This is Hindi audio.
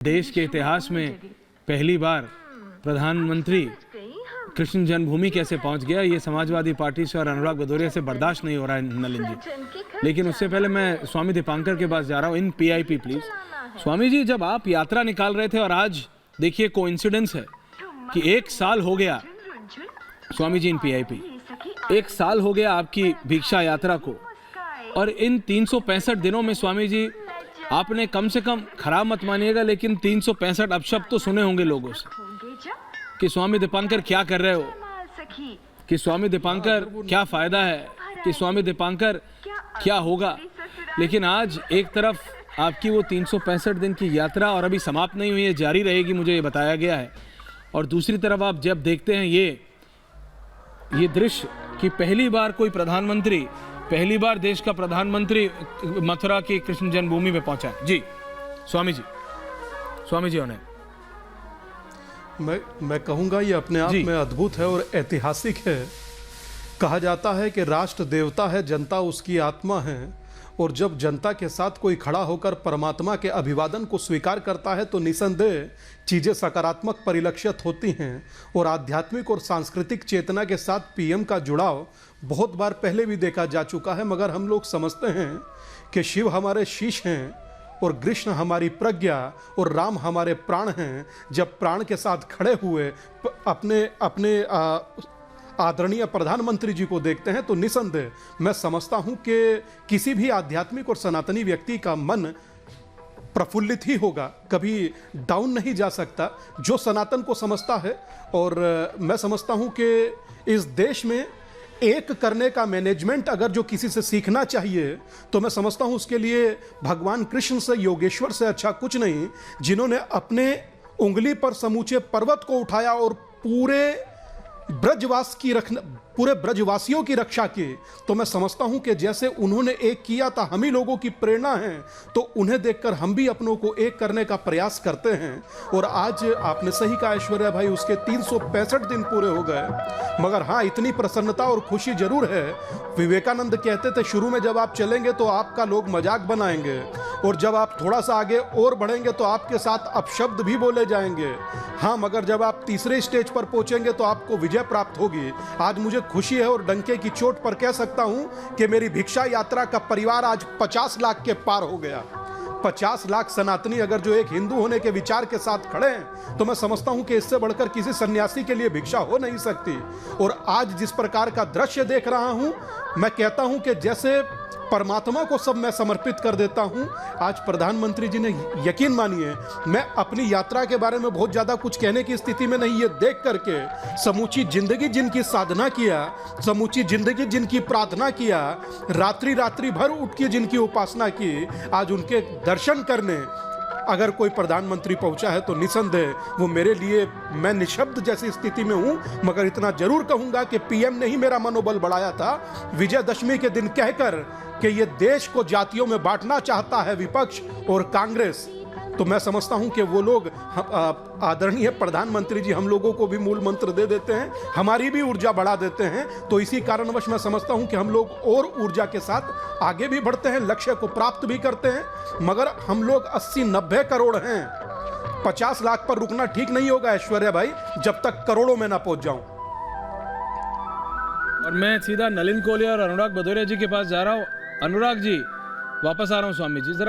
देश के इतिहास में पहली बार प्रधानमंत्री कृष्ण जन्मभूमि कैसे पहुंच गया, ये समाजवादी पार्टी से और अनुराग भदौरिया से बर्दाश्त नहीं हो रहा है नलिन जी। लेकिन उससे पहले मैं स्वामी दीपांकर के पास जा रहा हूँ इन पीआईपी प्लीज। स्वामी जी, जब आप यात्रा निकाल रहे थे और आज देखिए कोइंसिडेंस है कि 1 साल हो गया, स्वामी जी इन पीआईपी 1 साल हो गया आपकी भिक्षा यात्रा को, और इन 365 दिनों में स्वामी जी आपने कम से कम, खराब मत मानिएगा, लेकिन 365 अपशब्द तो सुने होंगे लोगों से कि स्वामी दीपांकर क्या कर रहे हो, कि स्वामी दीपांकर क्या फायदा है, कि स्वामी दीपांकर क्या होगा। लेकिन आज एक तरफ आपकी वो 365 दिन की यात्रा और अभी समाप्त नहीं हुई है, जारी रहेगी, मुझे ये बताया गया है। और दूसरी तरफ आप जब देखते हैं ये दृश्य कि पहली बार कोई प्रधानमंत्री, पहली बार देश का प्रधानमंत्री मथुरा की कृष्ण जन्मभूमि में पहुंचा है। जी स्वामी जी उन्हें मैं कहूँगा ये अपने आप में अद्भुत है और ऐतिहासिक है। कहा जाता है कि राष्ट्र देवता है, जनता उसकी आत्मा है, और जब जनता के साथ कोई खड़ा होकर परमात्मा के अभिवादन को स्वीकार करता है तो निसंदेह चीज़ें सकारात्मक परिलक्षित होती हैं। और आध्यात्मिक और सांस्कृतिक चेतना के साथ पीएम का जुड़ाव बहुत बार पहले भी देखा जा चुका है, मगर हम लोग समझते हैं कि शिव हमारे शीश हैं और कृष्ण हमारी प्रज्ञा और राम हमारे प्राण हैं। जब प्राण के साथ खड़े हुए अपने आदरणीय प्रधानमंत्री जी को देखते हैं तो निसंदेह मैं समझता हूं कि किसी भी आध्यात्मिक और सनातनी व्यक्ति का मन प्रफुल्लित ही होगा, कभी डाउन नहीं जा सकता जो सनातन को समझता है। और मैं समझता हूं कि इस देश में एक करने का मैनेजमेंट अगर जो किसी से सीखना चाहिए तो मैं समझता हूं उसके लिए भगवान कृष्ण से, योगेश्वर से अच्छा कुछ नहीं, जिन्होंने अपने उंगली पर समूचे पर्वत को उठाया और पूरे ब्रजवासियों की रक्षा की। तो मैं समझता हूं कि जैसे उन्होंने एक किया था, हम ही लोगों की प्रेरणा है, तो उन्हें देखकर हम भी अपनों को एक करने का प्रयास करते हैं। और आज आपने सही कहा ऐश्वर्या भाई, उसके 365 दिन पूरे हो गए, मगर हाँ इतनी प्रसन्नता और खुशी जरूर है। विवेकानंद कहते थे शुरू में जब आप चलेंगे तो आपका लोग मजाक बनाएंगे, और जब आप थोड़ा सा आगे और बढ़ेंगे तो आपके साथ अपशब्द भी बोले जाएंगे, हाँ मगर जब आप तीसरे स्टेज पर पहुंचेंगे तो आपको विजय प्राप्त होगी। आज मुझे खुशी है और डंके की चोट पर कह सकता हूं कि मेरी भिक्षा यात्रा का परिवार आज 50 लाख के पार हो गया। 50 लाख सनातनी अगर जो एक हिंदू होने के विचार के साथ खड़े हैं तो मैं समझता हूं कि इससे बढ़कर किसी सन्यासी के लिए भिक्षा हो नहीं सकती। और आज जिस प्रकार का दृश्य देख रहा हूं, मैं कहता हूं कि जैसे परमात्मा को सब मैं समर्पित कर देता हूं। आज प्रधानमंत्री जी ने, यकीन मानिए मैं अपनी यात्रा के बारे में बहुत ज्यादा कुछ कहने की स्थिति में नहीं, ये देख करके समूची जिंदगी जिनकी साधना किया, समूची जिंदगी जिनकी प्रार्थना किया, रात्रि भर उठ के जिनकी उपासना की, आज उनके दर्शन करने अगर कोई प्रधानमंत्री पहुंचा है तो निसंदेह वो मेरे लिए, मैं निशब्द जैसी स्थिति में हूं। मगर इतना जरूर कहूंगा कि पीएम ने ही मेरा मनोबल बढ़ाया था विजयदशमी के दिन कहकर कि ये देश को जातियों में बांटना चाहता है विपक्ष और कांग्रेस। तो मैं समझता हूं कि वो लोग, आदरणीय प्रधानमंत्री जी हम लोगों को भी मूल मंत्र दे देते हैं, हमारी भी ऊर्जा बढ़ा देते हैं। तो इसी कारणवश मैं समझता हूं कि हम लोग और ऊर्जा के साथ आगे भी बढ़ते हैं, लक्ष्य को प्राप्त भी करते हैं। मगर हम लोग 80-90 करोड़ हैं, 50 लाख पर रुकना ठीक नहीं होगा ऐश्वर्या भाई, जब तक करोड़ों में ना पहुंच जाऊं। और मैं सीधा नलिन कोहली और अनुराग भदौरिया जी के पास जा रहा हूं। अनुराग जी वापस आ रहा हूं स्वामी जी, जरा